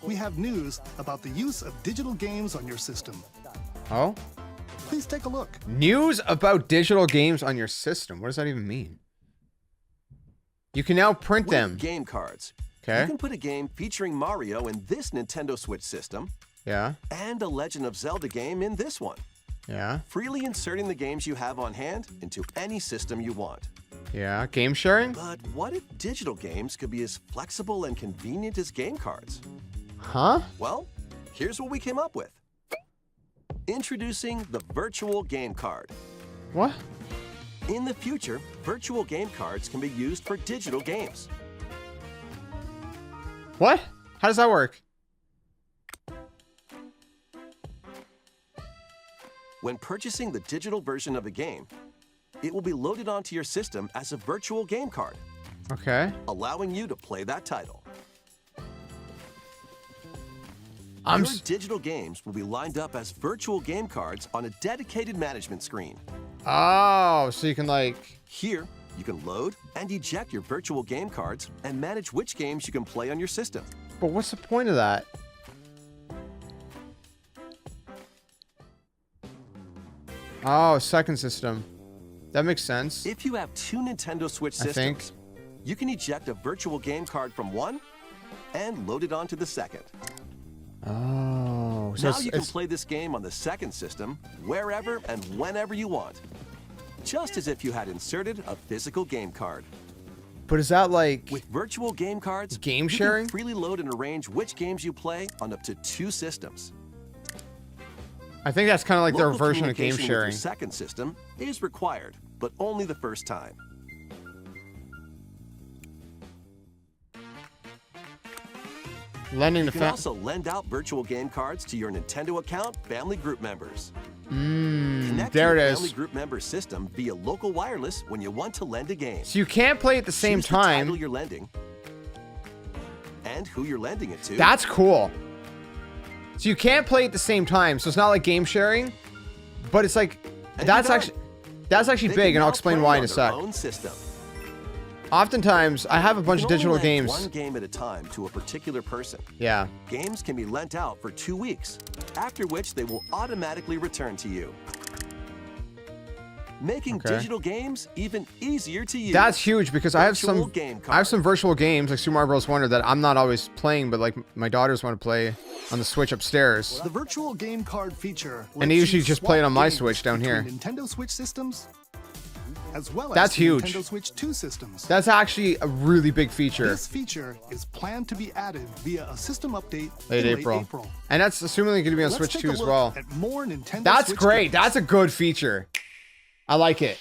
we have news about the use of digital games on your system. Oh? Please take a look. News about digital games on your system. What does that even mean? You can now print them. With game cards. Okay. You can put a game featuring Mario in this Nintendo Switch system. Yeah. And a Legend of Zelda game in this one. Yeah. Freely inserting the games you have on hand into any system you want. Yeah. Game sharing? But what if digital games could be as flexible and convenient as game cards? Huh? Well, here's what we came up with. Introducing the virtual game card. What? In the future, virtual game cards can be used for digital games. What? How does that work? When purchasing the digital version of a game, it will be loaded onto your system as a virtual game card, Okay. allowing you to play that title. I'm Your digital games will be lined up as virtual game cards on a dedicated management screen. Oh, so you can like... Here, you can load and eject your virtual game cards and manage which games you can play on your system. But what's the point of that? Oh, second system. That makes sense. If you have two Nintendo Switch I think. systems, you can eject a virtual game card from one and load it onto the second. Oh, so Now you can play this game on the second system wherever and whenever you want, just as if you had inserted a physical game card. But is that like With virtual game cards, game you sharing? can freely load and arrange which games you play on up to two systems. I think that's kind of like their Local version of game communication with your sharing. second system is required, but only the first time. Lending You to can also lend out virtual game cards to your Nintendo account family group members. Connect there to it your is. family group member system via local wireless when you want to lend a game. So you can't play at the same Choose the title time. you're lending and who you're lending it to. That's cool. So you can't play at the same time. So it's not like game sharing, but it's like And that's you're actually They big, can and I'll now explain play why on in a their sec. own system. Oftentimes, I have a bunch You of can digital only lend games. one game at a time to a particular person. Yeah. Games can be lent out for 2 weeks, after which they will automatically return to you. Making Okay. digital games even easier to use. That's huge because I have Virtual some game I have some virtual games like Super Mario Bros. Wonder that I'm not always playing, but like my daughters want to play on the Switch upstairs. The virtual game card feature And they lets usually you just play it swap on my games Switch down between here. Nintendo Switch systems, as well as That's the huge. Nintendo Switch 2 systems. That's actually a really big feature. This feature is planned to be added via a system update Late in April. late April. And that's assuming going to be on Let's Switch take 2 a as look well. at more Nintendo That's Switch great. games. That's a good feature. I like it.